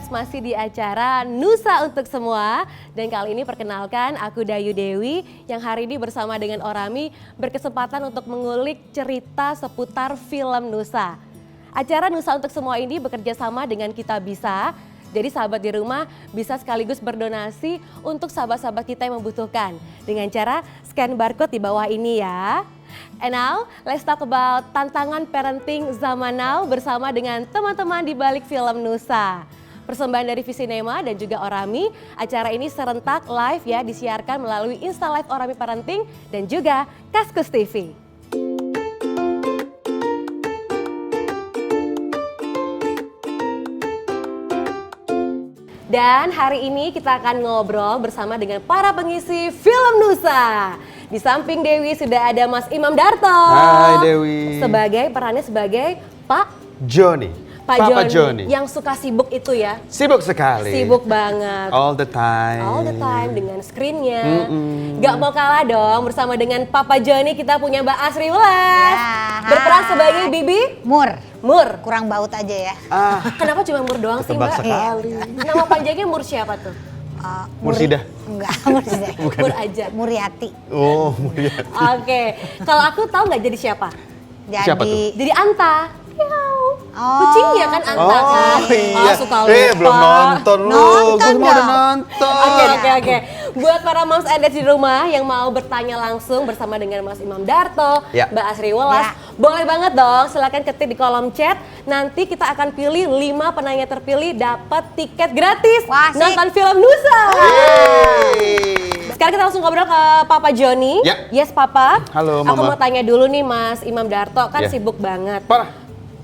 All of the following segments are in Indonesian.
masih di acara Nusa Untuk Semua. Dan kali ini perkenalkan aku Dayu Dewi yang hari ini bersama dengan Orami berkesempatan untuk mengulik cerita seputar film Nusa. Acara Nusa Untuk Semua ini bekerja sama dengan Kita Bisa. Jadi sahabat di rumah bisa sekaligus berdonasi untuk sahabat-sahabat kita yang membutuhkan. Dengan cara scan barcode di bawah ini ya. And now, let's talk about tantangan parenting zaman now bersama dengan teman-teman di balik film Nusa. Persembahan dari Visinema dan juga Orami, acara ini serentak live ya disiarkan melalui Insta Live Orami Parenting dan juga Kaskus TV. Dan hari ini kita akan ngobrol bersama dengan para pengisi film Nusa. Di samping Dewi sudah ada Mas Imam Darto. Hai Dewi. Perannya sebagai Pak Joni. Papa Joni. Yang suka sibuk itu ya. Sibuk sekali. Sibuk banget. All the time. All the time dengan screennya. Gak mau kalah dong bersama dengan Papa Joni kita punya Mbak Asri Wulas. Ya, berperan sebagai Bibi Mur. Kurang baut aja ya. Kenapa cuma Mur doang sih Mbak? sekali. Nama panjangnya Mur siapa tuh? Mursidah. Enggak, Mursidah. Mur aja. Muriati. Oh, Muriati. Oke. Kalau aku tahu nggak jadi siapa? Siapa tuh? Jadi Anta. Miau. Oh. Kucingnya kan Anta kan. Iya. Suka lupa. Belum nonton lu. Nonton Gue mau udah dong. nonton. Oke. Buat para moms and dads di rumah yang mau bertanya langsung bersama dengan Mas Imam Darto, Ya. Mbak Asri Wulas, boleh banget dong silakan ketik di kolom chat. Nanti kita akan pilih 5 penanya terpilih dapat tiket gratis Wah, asik. nonton film Nusa. Yeay. Sekarang kita langsung ngobrol ke Papa Joni. Ya. Yes Papa. Halo, Aku Mama. mau tanya dulu nih Mas Imam Darto, kan Ya. sibuk banget. Parah.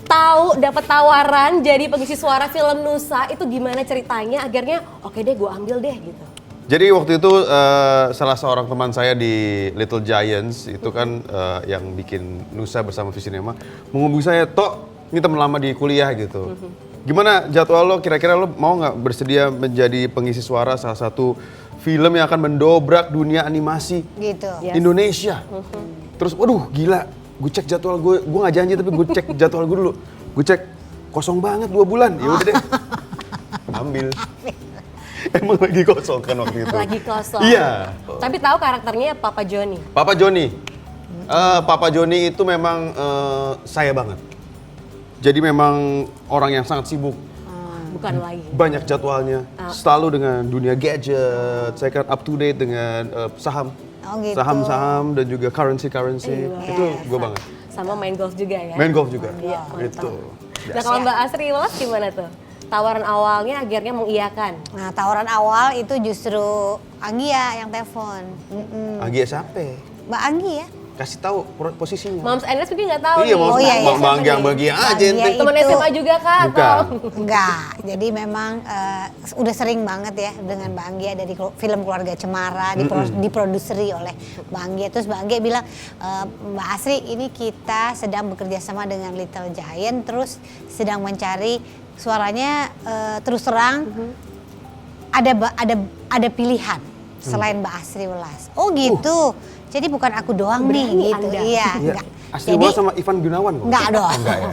Tahu dapat tawaran jadi pengisi suara film Nusa, itu gimana ceritanya akhirnya oke deh gue ambil deh gitu. Jadi waktu itu salah seorang teman saya di Little Giants itu kan yang bikin Nusa bersama Visinema menghubungi saya, Tok, ini teman lama di kuliah gitu. Gimana jadwal lo, kira-kira lo mau nggak bersedia menjadi pengisi suara salah satu film yang akan mendobrak dunia animasi Gitu. Yes. Indonesia. Terus waduh gila, gue cek jadwal gue nggak janji tapi gue cek jadwal gue dulu. Gue cek kosong banget 2 bulan, ya udah deh. Ambil. Emang lagi kosong kan waktu itu. Lagi kosong. Iya. Tapi tahu karakternya Papa Joni. Papa Joni. Papa Joni itu memang saya banget. Jadi memang orang yang sangat sibuk. Bukan lagi. Banyak jadwalnya. Selalu dengan dunia gadget. Saya kan up to date dengan saham. Oh gitu. Saham-saham dan juga currency. Iya. Itu gue banget. Sama main golf juga ya. Main golf juga. Iya, mantap. Itu. Nah kalau Mbak Asri Wulas gimana tuh? Tawaran awalnya akhirnya mengiyakan. Nah, tawaran awal itu justru Anggia yang telepon. Anggia siapa? Mbak Anggi ya? Kasih tahu posisinya. Moms and dads mungkin nggak tahu Iya, nih. mau iya, iya. Bang yang bagi aja Anggia ente. Teman itu- SMA juga kan? Bukan. Enggak, jadi memang udah sering banget ya dengan Mbak Anggia dari film Keluarga Cemara diproduseri oleh Mbak Anggia. Terus Mbak Anggia bilang, Mbak Asri ini kita sedang bekerja sama dengan Little Giant, terus sedang mencari suaranya terus terang ada pilihan selain Mbak Asri Wulas. Oh gitu. Jadi bukan aku doang nih Berani gitu. Anda. Iya, Iya. enggak. Asli gua sama Ivan Gunawan kok. Enggak dong. Enggak ya.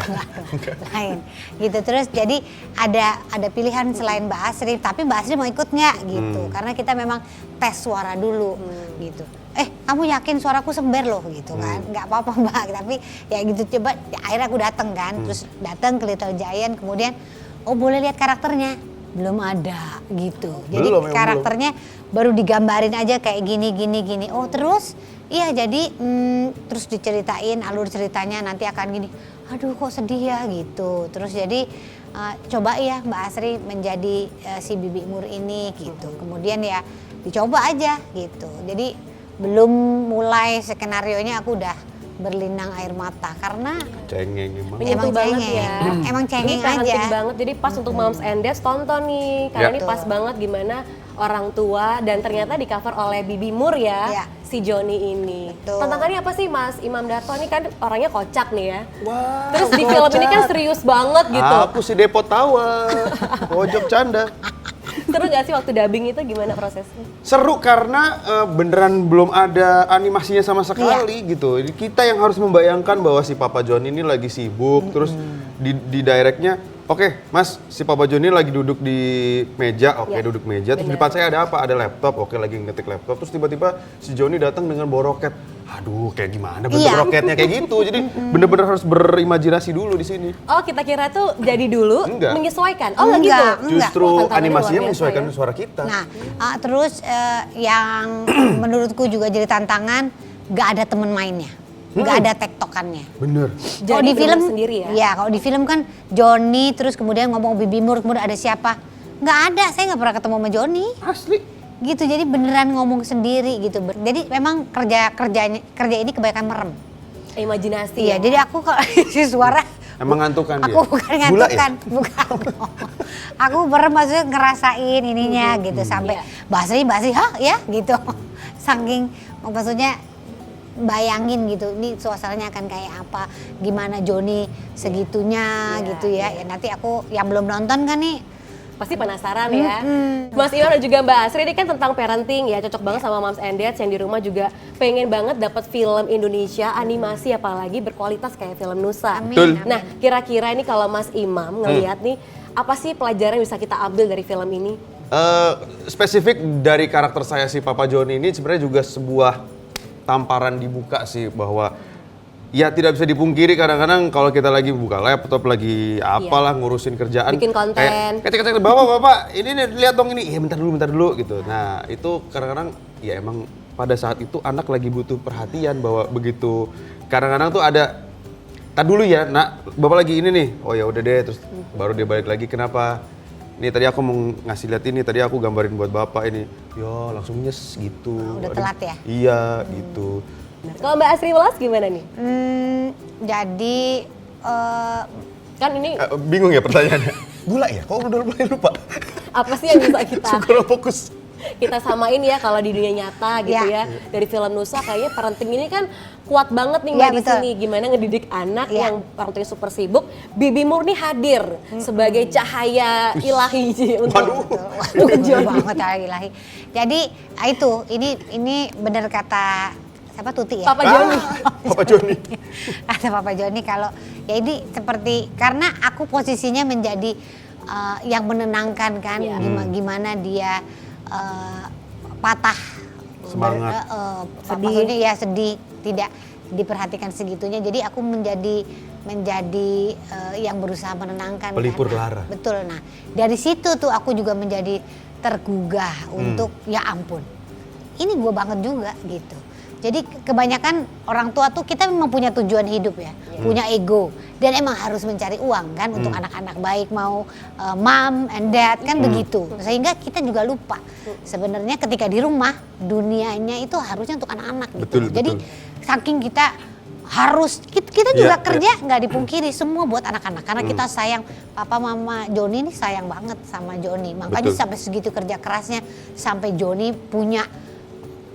Enggak dong. Lain. Gitu terus jadi ada pilihan selain Mbak Asri, tapi Mbak Asri mau ikut nggak gitu. Karena kita memang tes suara dulu gitu. Kamu yakin suaraku sember loh gitu kan. Enggak apa-apa Mbak, tapi ya gitu coba akhirnya aku datang kan. Terus datang ke Little Giant kemudian boleh lihat karakternya. Belum ada gitu. Jadi Belum, karakternya baru digambarin aja kayak gini. Oh terus iya jadi terus diceritain alur ceritanya nanti akan gini. Aduh kok sedih ya gitu. Terus jadi coba ya Mbak Asri menjadi si Bibi Mur ini gitu. Kemudian ya dicoba aja gitu. Jadi belum mulai skenarionya aku udah berlinang air mata karena Cengeng emang. Menyentuh Emang banget cengeng. ya. Emang cengeng Ini parenting aja. banget, jadi pas untuk moms and dads tonton nih. Karena Ya. ini pas banget gimana orang tua dan ternyata di cover oleh Bibi Mur ya, Ya. si Joni ini. Betul. Tantangannya apa sih Mas Imam Darto ini kan orangnya kocak nih ya. Wah, Terus di film ini kan serius banget gitu. Aku si Depot tawa, pojok canda. Seru gak sih waktu dubbing itu gimana prosesnya? Seru karena beneran belum ada animasinya sama sekali gitu. Jadi kita yang harus membayangkan bahwa si Papa John ini lagi sibuk, terus di directnya Oke, Mas, si Papa Joni lagi duduk di meja, Ya, duduk meja. Terus di benar. depan saya ada apa? Ada laptop, lagi ngetik laptop. Terus tiba-tiba si Joni datang dengan bawa roket. Aduh, kayak gimana bentuk Iya. roketnya kayak gitu. Jadi bener-bener harus berimajinasi dulu di sini. Oh, kita kira tuh jadi dulu Enggak. menyesuaikan. Oh, enggak Enggak. gitu. Justru Wah, tantangannya animasinya luar biasa menyesuaikan ya. suara kita. Nah, terus yang menurutku juga jadi tantangan, nggak ada temen mainnya, nggak ada tektokannya. Bener. Jadi Kalau di film bener sendiri ya. Iya, kalau di film kan Joni terus kemudian ngomong Bibi Mur, kemudian ada siapa? Nggak ada, saya nggak pernah ketemu sama Joni. Asli. Gitu, jadi beneran ngomong sendiri gitu. Jadi memang kerja ini kebanyakan merem. Imajinasi. Iya, ya. jadi aku kalau isi suara Emang ngantukan dia? aku bukan Gula ya? ngantukan, bukan. Aku merem maksudnya ngerasain ininya gitu sampai Iya. basi hah ya gitu. Saking maksudnya bayangin gitu, ini suasananya akan kayak apa, gimana Joni segitunya Iya, gitu ya. Ya nanti aku yang belum nonton kan nih. Pasti penasaran ya. Mas Imam dan juga Mbak Asri ini kan tentang parenting ya, cocok banget sama moms and dads yang di rumah juga pengen banget dapat film Indonesia animasi apalagi berkualitas kayak film Nusa. Amin, Betul. amin. Nah, kira-kira ini kalau Mas Imam ngelihat nih, apa sih pelajaran yang bisa kita ambil dari film ini? Spesifik dari karakter saya si Papa Joni ini sebenarnya juga sebuah tamparan dibuka sih bahwa ya tidak bisa dipungkiri kadang-kadang kalau kita lagi buka laptop lagi apalah ngurusin kerjaan Bikin konten. kayak bapak ini nih, lihat dong ini ya bentar dulu gitu. Nah itu kadang-kadang ya emang pada saat itu anak lagi butuh perhatian bahwa begitu kadang-kadang tuh ada tar dulu ya nak bapak lagi ini nih, oh ya udah deh, terus baru dia balik lagi. Kenapa ini tadi aku mau ngasih lihat ini, tadi aku gambarin buat bapak ini, yo langsung nyes gitu. Udah Aduh, telat ya? Iya gitu. Nah, kalau Mbak Asri Welas gimana nih? Jadi Kan ini Bingung ya pertanyaannya. Gula ya? Kok udah mulai lupa? apa sih yang bisa Kurang fokus. kita samain ya kalau di dunia nyata gitu Ya. ya. Dari film Nusa kayaknya parenting ini kan kuat banget nih Mbak Ya, di betul. sini. Gimana ngedidik anak Ya. yang orang tuanya super sibuk. Bibi Murni hadir sebagai cahaya ilahi Waduh. untuk jauh Joni. banget ilahi. Jadi itu ini benar kata siapa Tuti ya? Papa Joni. Papa Joni. Kata Papa Joni kalau ya ini seperti karena aku posisinya menjadi yang menenangkan kan, Iya. gimana dia patah Semangat. Sedih. maksudnya ya sedih, tidak diperhatikan segitunya. Jadi aku menjadi yang berusaha menenangkan. Pelipur kan. lara. Betul. Nah dari situ tuh aku juga menjadi tergugah untuk ya ampun, ini gue banget juga gitu. Jadi kebanyakan orang tua tuh kita memang punya tujuan hidup ya, punya ego dan emang harus mencari uang kan untuk anak-anak baik mau mom and dad kan begitu. Sehingga kita juga lupa sebenarnya ketika di rumah dunianya itu harusnya untuk anak-anak gitu. Betul, Jadi betul. saking kita harus kita juga Iya, kerja nggak dipungkiri semua buat anak-anak karena kita sayang papa mama Joni nih sayang banget sama Joni. Makanya Betul. sampai segitu kerja kerasnya sampai Joni punya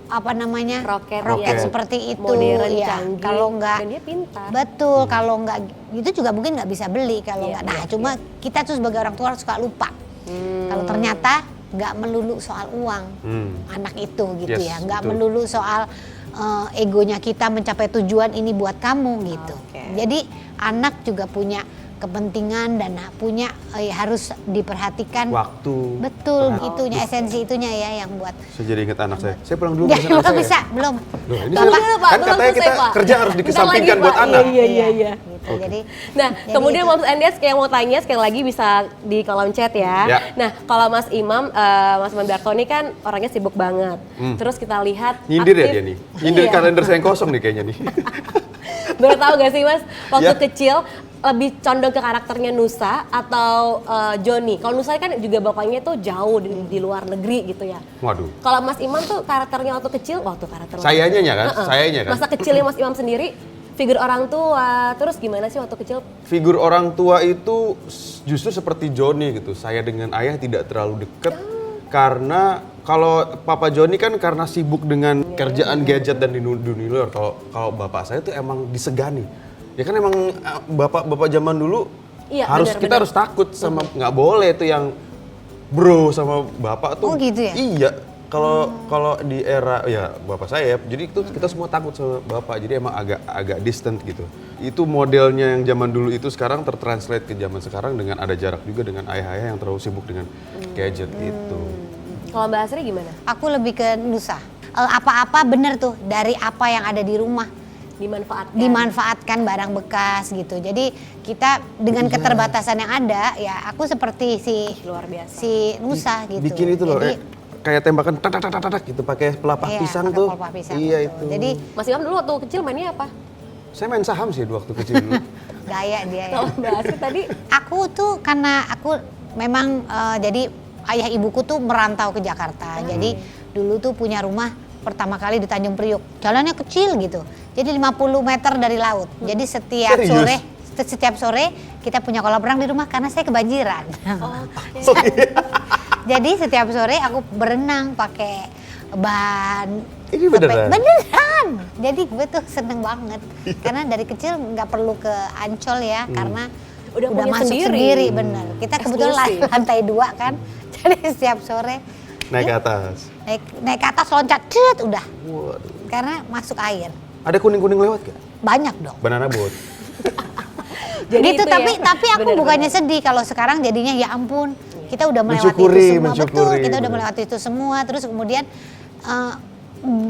apa namanya Roket yang seperti itu modern, ya. canggih, Kalau nggak dan dia pintar. betul kalau nggak itu juga mungkin nggak bisa beli kalau Iya, nggak. Nah iya, cuma kita tuh sebagai orang tua suka lupa kalau ternyata nggak melulu soal uang anak itu gitu Yes, ya, nggak betul. melulu soal egonya kita mencapai tujuan ini buat kamu gitu. Oke. Jadi anak juga punya kepentingan dan punya harus diperhatikan. Waktu. Betul, perhatian. itunya esensi itunya ya yang buat. Saya jadi ingat anak saya. Saya pulang dulu Ya, bersama belum saya. bisa, belum. Loh, ini Belum, saya, Pak, kan belum katanya selesai, kita Pak. kerja harus Bentar dikesampingkan lagi, buat Pak. anak. Iya. Gitu. Jadi Nah, jadi kemudian itu. Moms and Dads yang mau tanya sekali lagi bisa di kolom chat ya. Ya. Nah, kalau Mas Imam Darto ini kan orangnya sibuk banget. Terus kita lihat Nyindir ya aktif- dia nih. Nyindir Iya. kalender saya yang kosong nih kayaknya nih. Baru tahu gak sih Mas, waktu Ya. kecil lebih condong ke karakternya Nusa atau Joni? Kalau Nusa kan juga bapaknya tuh jauh di luar negeri gitu ya. Waduh. Kalau Mas Imam tuh karakternya waktu kecil, karakter Sayanya ya kan? Heeh. Sayanya kan? Masa kecilnya Mas Imam sendiri, figur orang tua, terus gimana sih waktu kecil? Figur orang tua itu justru seperti Joni gitu. Saya dengan ayah tidak terlalu dekat karena kalau Papa Joni kan karena sibuk dengan kerjaan gadget dan di dunia luar. Kalau bapak saya tuh emang disegani. Ya kan emang bapak zaman dulu Iya, kita benar-benar. harus takut sama nggak boleh tuh yang bro sama bapak tuh. Oh, gitu ya? Iya. Kalau di era ya bapak saya, jadi itu kita semua takut sama bapak. Jadi emang agak distant gitu. itu modelnya yang zaman dulu itu sekarang tertranslate ke zaman sekarang dengan ada jarak juga dengan ayah-ayah yang terlalu sibuk dengan gadget itu. Kalau Mbak Asri gimana? Aku lebih ke Nusa. Apa-apa bener tuh dari apa yang ada di rumah. Dimanfaatkan barang bekas gitu. Jadi kita dengan keterbatasan yang ada, ya aku seperti luar biasa. si Nusa gitu. Bikin itu loh, Jadi, kayak tembakan tak gitu pakai pelepah pisang tuh. pelepah pisang, iya betul. itu. Jadi Mas Imam dulu waktu kecil mainnya apa? Saya main saham sih waktu kecil dulu. gaya dia ya. Kalau Mbak Asri tadi Aku tuh karena aku memang jadi ayah ibuku tuh merantau ke Jakarta. Jadi dulu tuh punya rumah pertama kali di Tanjung Priuk. Jalannya kecil gitu. Jadi 50 meter dari laut. Jadi setiap Serius? sore kita punya kolam renang di rumah karena saya kebanjiran. Oh, iya. Jadi setiap sore aku berenang pakai ban. Ini beneran? Beneran. Jadi gue tuh seneng banget. Karena dari kecil nggak perlu ke Ancol ya, karena Udah punya masuk sendiri. sendiri bener. Kita kebetulan Eksklusif. lantai 2 kan. Jadi setiap sore Naik ke atas. naik ke atas loncat, cet, udah. Waduh. Karena masuk air. Ada kuning-kuning lewat gak? Banyak dong. Banana boat. Jadi Gitu, itu tapi ya, aku bener-bener. bukannya sedih kalau sekarang jadinya ya ampun, kita udah melewati Mensyukuri, itu semua. mensyukuri, Betul, kita udah bener. melewati itu semua. Terus kemudian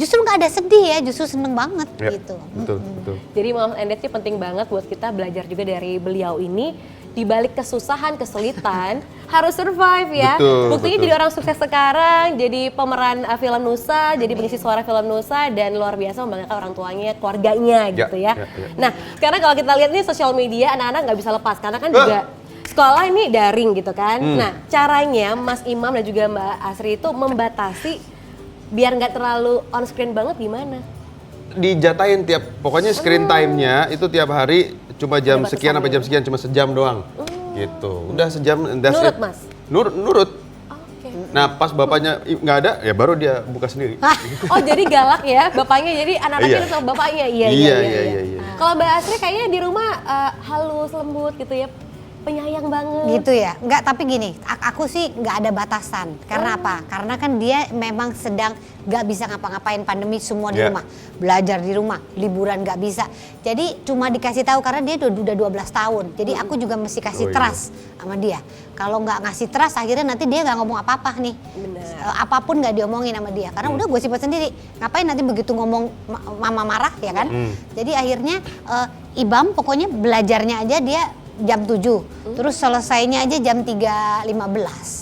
justru nggak ada sedih ya, justru seneng banget Ya, gitu. betul. Jadi Moms and Dads ini penting banget buat kita belajar juga dari beliau ini. Di balik kesusahan, kesulitan, harus survive ya. Betul, Buktinya betul. jadi orang sukses sekarang, jadi pemeran film Nusa, jadi pengisi suara film Nusa, dan luar biasa membanggakan orang tuanya, keluarganya gitu ya. ya. Nah, sekarang kalau kita lihat nih sosial media, anak-anak nggak bisa lepas, karena kan juga sekolah ini daring gitu kan. Nah, caranya Mas Imam dan juga Mbak Asri itu membatasi biar nggak terlalu on screen banget gimana? Dijatain pokoknya screen time-nya itu tiap hari cuma jam Ada sekian sampai batasannya. jam sekian, cuma sejam doang. Gitu. Udah sejam, that's Nurut, it. Mas? Nurut. Oke. Nah, pas bapaknya nggak ada, ya baru dia buka sendiri. Oh jadi galak ya bapaknya, jadi anak-anaknya Iya. sama bapaknya. Iya. Iya. Kalau Mbak Asri kayaknya di rumah halus, lembut gitu ya, penyayang banget. Gitu ya, enggak, tapi gini, aku sih nggak ada batasan. Karena apa? Karena kan dia memang sedang nggak bisa ngapa-ngapain, pandemi semua di Yeah. rumah, belajar di rumah, liburan nggak bisa. Jadi cuma dikasih tahu karena dia udah 12 tahun. Jadi aku juga mesti kasih Oh, iya. trust sama dia. Kalau nggak ngasih trust, akhirnya nanti dia nggak ngomong apa-apa nih. Benar. Apapun nggak diomongin sama dia. Karena udah gue simpan sendiri. Ngapain nanti begitu ngomong mama marah ya kan? Jadi akhirnya Ibam pokoknya belajarnya aja dia jam 7, terus selesainya aja jam 3.15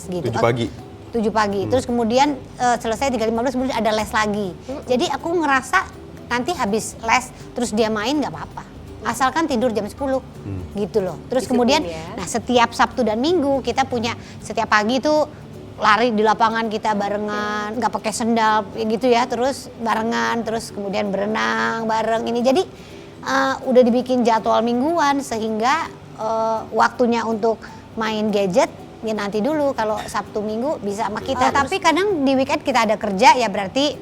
gitu. 7 pagi. 7 pagi, terus kemudian selesai 3.15 kemudian ada les lagi. Jadi aku ngerasa nanti habis les terus dia main nggak apa-apa. Asalkan tidur jam 10 gitu loh. Terus Disiplin kemudian ya. nah setiap Sabtu dan Minggu kita punya setiap pagi tuh lari di lapangan kita barengan, nggak pakai sendal gitu ya, terus barengan, terus kemudian berenang bareng ini. Jadi udah dibikin jadwal mingguan sehingga waktunya untuk main gadget ya nanti dulu, kalau Sabtu Minggu bisa sama kita. Tapi kadang di weekend kita ada kerja ya berarti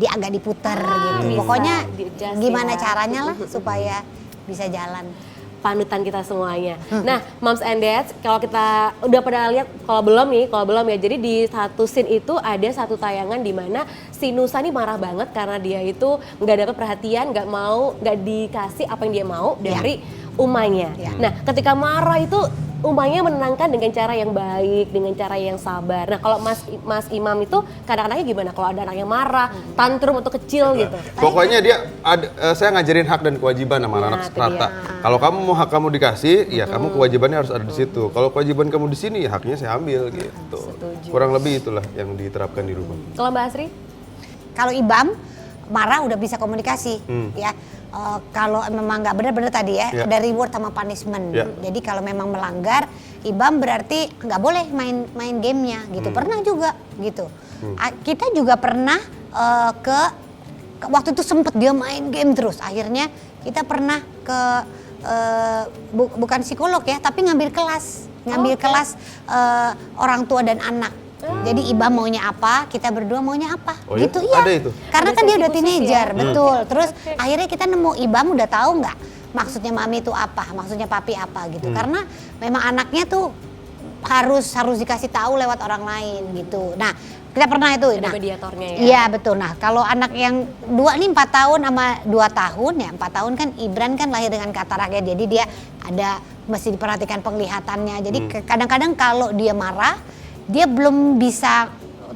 agak diputar gitu. bisa Pokoknya di-adjust gimana ya. caranya lah supaya bisa jalan. Panutan kita semuanya. Nah, Moms and Dads, kalau kita udah pada lihat, kalau belum ya. Jadi di satu scene itu ada satu tayangan di mana si Nusa nih marah banget karena dia itu nggak dapat perhatian, nggak dikasih apa yang dia mau dari umanya. Ya. Nah, ketika marah itu umanya menenangkan dengan cara yang baik, dengan cara yang sabar. Nah, kalau Mas Imam itu kadang-kadangnya gimana? Kalau ada anak yang marah, tantrum atau kecil gitu. Pokoknya dia saya ngajarin hak dan kewajiban sama anak itu strata. dia. Kalau kamu mau hak kamu dikasih, ya kamu kewajibannya harus ada di situ. Kalau kewajiban kamu di sini, ya haknya saya ambil gitu. Setuju. Kurang lebih itulah yang diterapkan di rumah. Kalau Mbak Asri? Kalau Ibam marah udah bisa komunikasi ya. Kalau memang nggak benar-benar tadi ya, Ya. ada reward sama punishment. Ya. Jadi kalau memang melanggar, Ibam berarti nggak boleh main gamenya gitu. Pernah juga gitu. Kita juga pernah waktu itu sempet dia main game terus. Akhirnya kita pernah ke bukan psikolog ya, tapi ngambil kelas orang tua dan anak. Jadi Ibam maunya apa, kita berdua maunya apa, Oh ya? gitu ya. Ada itu? Karena Ada kan dia sesi udah khusus teenager, ya? betul. Terus akhirnya kita nemu Ibam udah tahu nggak maksudnya mami itu apa, maksudnya papi apa gitu. Karena memang anaknya tuh harus dikasih tahu lewat orang lain gitu. Nah, Kita pernah itu. Ada mediatornya ya? Iya betul. Nah kalau anak yang 2 nih 4 tahun sama 2 tahun ya, 4 tahun kan Ibran kan lahir dengan katarak ya, jadi dia ada mesti diperhatikan penglihatannya. Jadi kadang-kadang kalau dia marah, dia belum bisa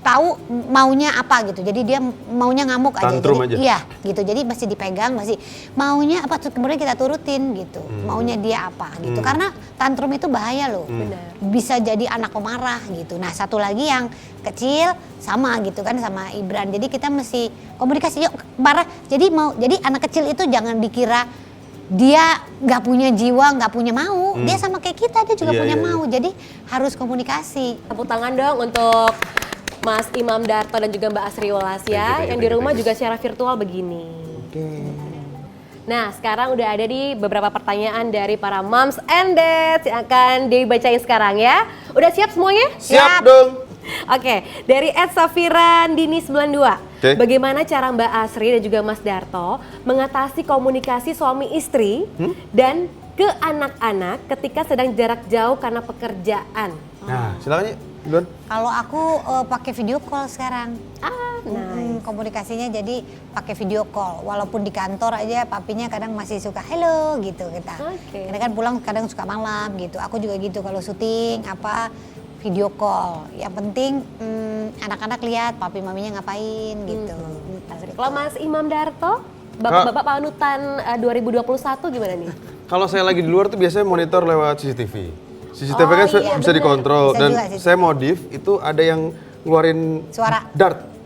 tahu maunya apa gitu. Jadi dia maunya ngamuk aja. Tantrum Jadi, aja. iya gitu. Jadi masih dipegang, masih maunya apa kemudian kita turutin gitu. Maunya dia apa gitu. Karena tantrum itu bahaya loh. Benar. Bisa jadi anak pemarah gitu. Nah, satu lagi yang kecil sama gitu kan sama Ibran. Jadi kita mesti komunikasi yuk marah. Jadi anak kecil itu jangan dikira dia nggak punya jiwa, nggak punya mau. Dia sama kayak kita, dia juga Iya, punya iya, mau. Jadi harus komunikasi. Tepuk tangan dong untuk Mas Imam Darto dan juga Mbak Asri Walasya Thank you, yang thank di you, rumah thank you. juga secara virtual begini. Oke. Nah, sekarang udah ada di beberapa pertanyaan dari para moms and dads yang akan dibacain sekarang ya. Udah siap semuanya? Siap dong. Oke, dari Ed Safira Dini 92. Oke. Bagaimana cara Mbak Asri dan juga Mas Darto mengatasi komunikasi suami istri dan ke anak-anak ketika sedang jarak jauh karena pekerjaan? Nah, silakan ya, Don. Kalau aku pakai video call sekarang. Nice. Komunikasinya jadi pakai video call. Walaupun di kantor aja papinya kadang masih suka hello gitu kita. Oke. Kadang kan pulang kadang suka malam gitu. Aku juga gitu kalau syuting apa video call. Yang penting anak-anak lihat papi maminya ngapain gitu. Kalau Mas Imam Darto, Bapak-bapak panutan 2021 gimana nih? Kalau saya lagi di luar tuh biasanya monitor lewat CCTV. CCTV Oh, kan iya, bisa bener. dikontrol Bisa dan juga CCTV. saya modif itu ada yang ngeluarin Suara. dart.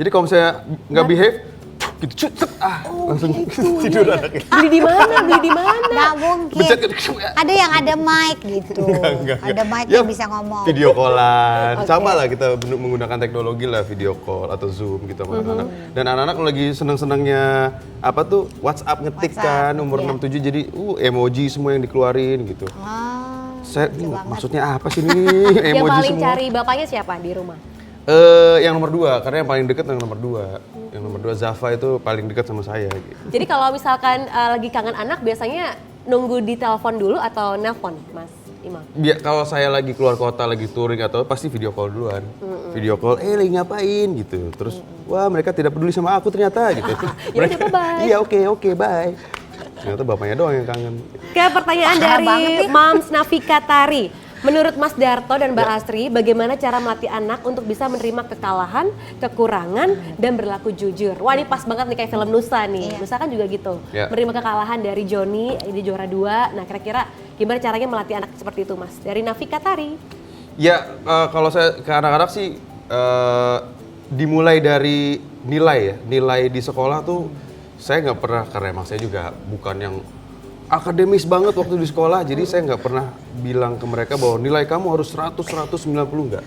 Jadi kalau misalnya nggak behave, gitu, langsung tidur anaknya. Beli di mana? Beli di mana? Nggak mungkin. Becet gitu. Ada yang ada mic gitu. Enggak. Ada mic Ya, yang bisa ngomong. Video callan, Oke. sama lah kita menggunakan teknologi lah video call atau Zoom gitu sama anak-anak. Dan anak-anak kalau lagi seneng-senengnya apa tuh WhatsApp ngetik WhatsApp, kan umur iya. 6-7 jadi emoji semua yang dikeluarin gitu. Saya lucu banget. maksudnya apa sih ini Yang emoji paling semua? cari bapaknya siapa di rumah? Yang nomor 2 karena yang paling dekat yang nomor 2. Yang nomor 2 Zafa itu paling dekat sama saya gitu. Jadi kalau misalkan lagi kangen anak biasanya nunggu di telepon dulu atau nelpon, Mas Imam? Kalau saya lagi keluar kota, lagi touring atau pasti video call duluan. Video call, lagi ngapain gitu. Terus, wah mereka tidak peduli sama aku ternyata gitu. Ya udah, bye-bye. Iya oke, bye. Ternyata bapaknya doang yang kangen. Ke pertanyaan Parah dari banget nih. Mams Nafika Tari. Menurut Mas Darto dan Mbak Asri, bagaimana cara melatih anak untuk bisa menerima kekalahan, kekurangan, dan berlaku jujur? Wah ini pas banget nih kayak film Nusa nih. Iya. Nusa kan juga gitu. Iya. Menerima kekalahan dari Joni, ini juara 2. Nah kira-kira gimana caranya melatih anak seperti itu Mas? Dari Nafika Tari. Ya kalau saya ke anak-anak sih dimulai dari nilai ya. Nilai di sekolah tuh saya nggak pernah, karena emang saya juga bukan yang akademis banget waktu di sekolah, jadi saya nggak pernah bilang ke mereka bahwa nilai kamu harus 190 enggak.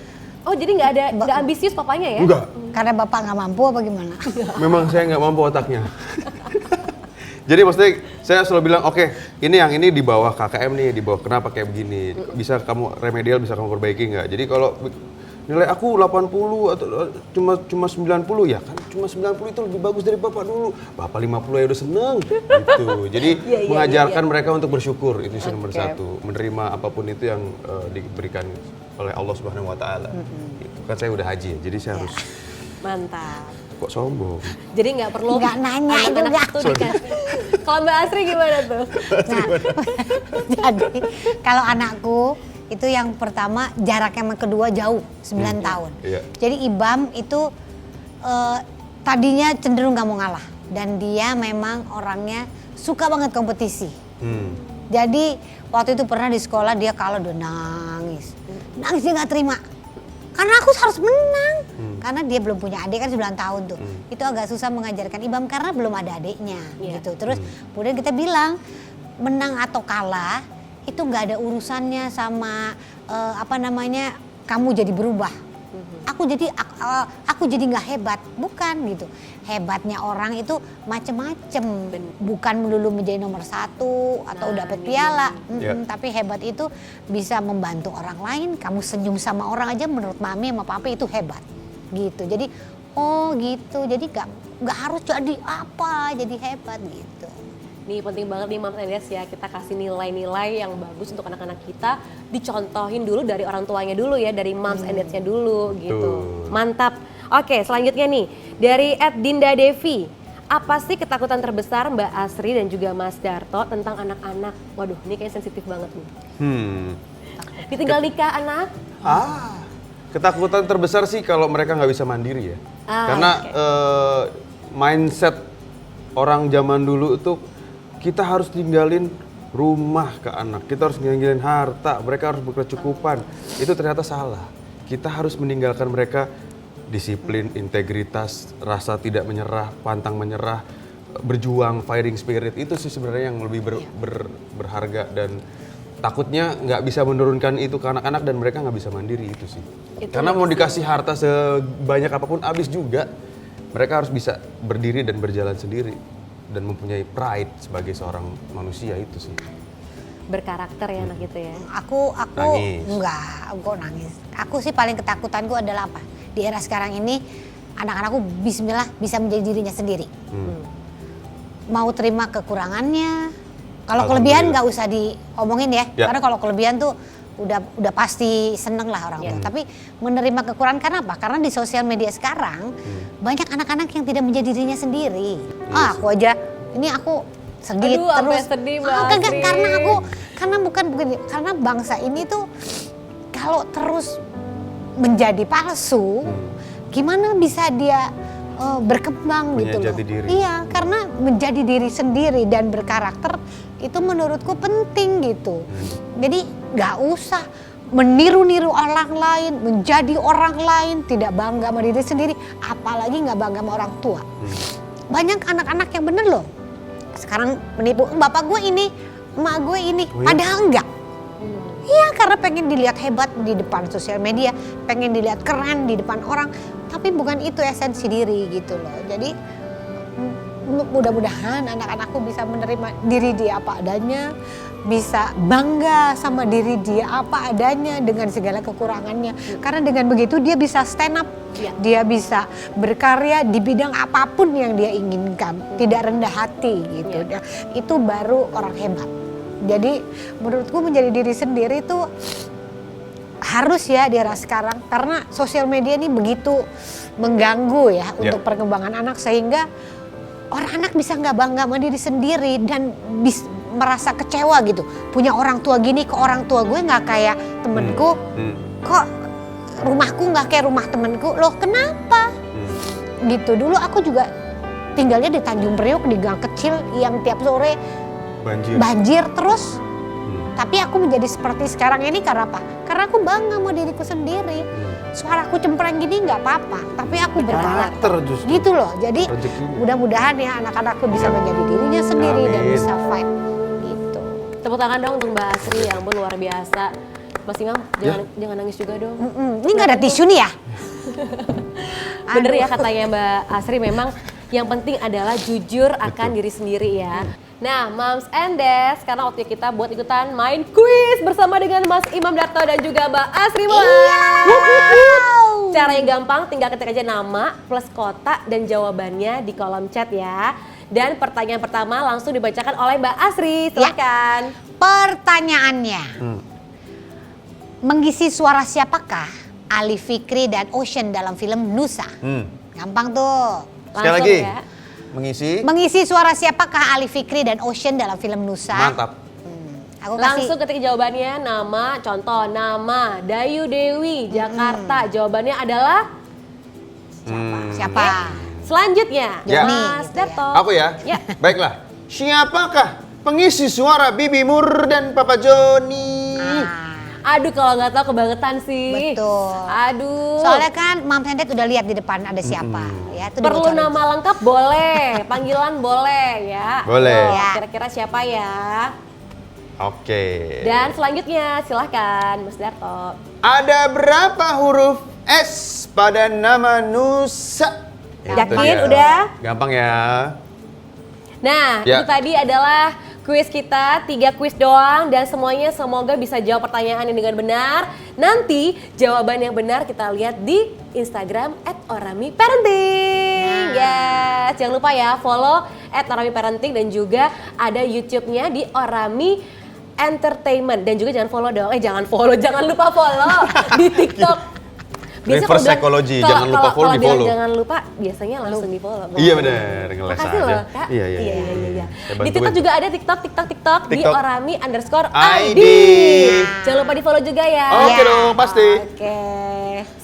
Oh jadi nggak ambisius papanya ya? Enggak. Karena bapak nggak mampu apa gimana? Memang saya nggak mampu otaknya. Jadi maksudnya saya selalu bilang, oke, ini di bawah KKM nih, di bawah kenapa kayak begini. Bisa kamu remedial, bisa kamu perbaiki nggak? Jadi kalau nilai aku 80 atau cuma 90 ya kan, cuma 90 itu lebih bagus dari bapak dulu. Bapak 50 ya udah seneng gitu. Jadi Iya, mengajarkan mereka untuk bersyukur, itu sih nomor Oke. 1. Menerima apapun itu yang diberikan oleh Allah Subhanahu wa taala. Gitu. Kan saya udah haji ya, jadi saya harus Mantap. kok sombong. Jadi nggak perlu Nggak nanya anak-anak juga. itu dikasih. Kalau Mbak Asri gimana tuh? Nah, jadi kalau anakku itu yang pertama jaraknya yang kedua jauh 9 tahun. Iya. Jadi Ibam itu tadinya cenderung nggak mau ngalah dan dia memang orangnya suka banget kompetisi. Jadi waktu itu pernah di sekolah dia kalah udah nangis dia nggak terima karena aku harus menang karena dia belum punya adik kan 9 tahun tuh. Itu agak susah mengajarkan Ibam karena belum ada adiknya Iya. gitu. Terus kemudian kita bilang menang atau kalah itu nggak ada urusannya sama kamu jadi berubah. Aku jadi nggak hebat, bukan gitu. Hebatnya orang itu macem-macem, bukan melulu menjadi nomor 1 atau dapat piala. Tapi hebat itu bisa membantu orang lain. Kamu senyum sama orang aja menurut mami sama papi itu hebat, gitu. Jadi oh gitu, jadi nggak harus jadi apa, jadi hebat gitu. Nih penting banget nih Mams and Dads ya, kita kasih nilai-nilai yang bagus untuk anak-anak kita, dicontohin dulu dari orang tuanya dulu ya, dari Mams and Dads-nya dulu gitu. Betul. Mantap. Oke, selanjutnya nih dari @Dinda Devi. Apa sih ketakutan terbesar Mbak Asri dan juga Mas Darto tentang anak-anak? Waduh, ini kayak sensitif banget nih. Ditinggal nikah anak? Ketakutan terbesar sih kalau mereka nggak bisa mandiri ya. Karena mindset orang zaman dulu itu kita harus tinggalin rumah ke anak, kita harus ninggalin harta, mereka harus berkecukupan. Itu ternyata salah. Kita harus meninggalkan mereka disiplin, integritas, rasa tidak menyerah, pantang menyerah, berjuang, fighting spirit. Itu sih sebenarnya yang lebih berharga dan takutnya nggak bisa menurunkan itu ke anak-anak dan mereka nggak bisa mandiri itu sih. Karena mau dikasih harta sebanyak apapun habis juga. Mereka harus bisa berdiri dan berjalan sendiri dan mempunyai pride sebagai seorang manusia itu sih. Berkarakter ya anak itu ya. Aku Nangis. enggak, aku nangis. Aku sih paling ketakutanku adalah apa? Di era sekarang ini anak-anakku bismillah bisa menjadi dirinya sendiri. Mau terima kekurangannya. Kalau kelebihan nggak usah diomongin ya. Karena kalau kelebihan tuh udah pasti seneng lah orang tua. Tapi menerima kekurangan karena apa? Karena di sosial media sekarang banyak anak-anak yang tidak menjadi dirinya sendiri. Aku aja, ini aku sedih Aduh, terus. sampai sedih Mbak Enggak, Asri. karena bukan begini. Karena bangsa ini tuh kalau terus menjadi palsu, gimana bisa dia berkembang Punya gitu loh. jati diri. Iya, karena menjadi diri sendiri dan berkarakter itu menurutku penting gitu. Jadi nggak usah meniru-niru orang lain, menjadi orang lain, tidak bangga sama diri sendiri, apalagi nggak bangga sama orang tua. Banyak anak-anak yang bener loh. Sekarang menipu, bapak gue ini, emak gue ini, padahal enggak. Iya, karena pengen dilihat hebat di depan sosial media, pengen dilihat keren di depan orang, tapi bukan itu esensi diri gitu loh. Jadi mudah-mudahan anak-anakku bisa menerima diri dia apa adanya, bisa bangga sama diri dia apa adanya dengan segala kekurangannya. Karena dengan begitu dia bisa stand up, dia bisa berkarya di bidang apapun yang dia inginkan, tidak rendah hati gitu. Itu baru orang hebat. Jadi menurutku menjadi diri sendiri itu harus ya di era sekarang, karena sosial media ini begitu mengganggu ya untuk perkembangan anak, sehingga orang anak bisa nggak bangga sama diri sendiri dan merasa kecewa gitu. Punya orang tua gini, kok orang tua gue nggak kayak temenku, kok rumahku nggak kayak rumah temenku, loh kenapa? Gitu. Dulu aku juga tinggalnya di Tanjung Priok, di gang kecil yang tiap sore banjir terus. Tapi aku menjadi seperti sekarang ini karena apa? Karena aku bangga sama diriku sendiri. Suaraku cempreng gini nggak apa-apa, tapi aku berkarakter justru. gitu loh. Jadi mudah-mudahan ya anak-anakku bisa menjadi dirinya sendiri dan bisa fight gitu. Tepuk tangan dong untuk Mbak Asri, ya ampun luar biasa. Mas Imam, jangan nangis juga dong. Ini nggak ada tisu nih ya? Bener ya katanya Mbak Asri, memang yang penting adalah jujur akan diri sendiri ya. Nah, Moms and Dads, sekarang waktunya kita buat ikutan main kuis bersama dengan Mas Imam Darto dan juga Mbak Asri. Cara yang gampang, tinggal ketik aja nama plus kota dan jawabannya di kolom chat ya. Dan pertanyaan pertama langsung dibacakan oleh Mbak Asri, silakan. Pertanyaannya, mengisi suara siapakah Ali Fikri dan Ocean dalam film Nusa? Gampang tuh. Sekali lagi. Ya. Mengisi suara siapakah Ali Fikri dan Ocean dalam film Nusa? Mantap. Aku Langsung ketik jawabannya, nama, contoh, nama Dayu Dewi, Jakarta. Jawabannya adalah siapa? selanjutnya, Mas gitu Darto. Aku ya? Baiklah. Siapakah pengisi suara Bibi Mur dan Papa Joni? Aduh, kalau nggak tahu kebangetan sih. Betul. Aduh. Soalnya kan Mam Sendet udah lihat di depan ada siapa. Ya, itu Perlu dibocorin. nama lengkap boleh, panggilan boleh ya. Boleh. Oh, Ya. kira-kira siapa ya? Oke. Dan selanjutnya silahkan Mas Darto. Ada berapa huruf S pada nama Nusa? Itu Yakin dia. udah? Gampang ya. Nah, itu tadi adalah kuis kita, 3 kuis doang dan semuanya semoga bisa jawab pertanyaan ini dengan benar. Nanti jawaban yang benar kita lihat di Instagram @oramiparenting. Yes, jangan lupa ya follow @oramiparenting dan juga ada YouTube-nya di Orami Entertainment dan juga jangan lupa follow di TikTok. Reverse kalau bilang- psychology, jangan lupa follow, kalau di bilang follow. jangan lupa, biasanya langsung di follow. Iya benar, ngeles Makasih aja. loh Kak. Iya. Iya. Saya Di TikTok bantuin. juga ada TikTok di TikTok. orami_id. ID. Jangan lupa di follow juga ya. Oke dong, pasti. Oke.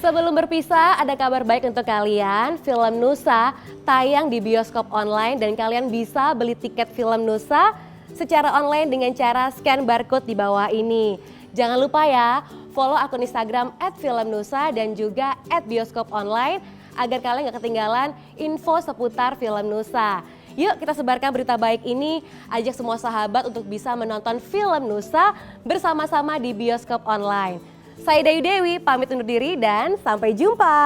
Sebelum berpisah, ada kabar baik untuk kalian. Film Nusa tayang di bioskop online dan kalian bisa beli tiket film Nusa secara online dengan cara scan barcode di bawah ini. Jangan lupa ya, follow akun Instagram @filmnusa dan juga @bioskoponline agar kalian gak ketinggalan info seputar film Nusa. Yuk kita sebarkan berita baik ini, ajak semua sahabat untuk bisa menonton film Nusa bersama-sama di bioskop online. Saya Dayu Dewi, pamit undur diri dan sampai jumpa.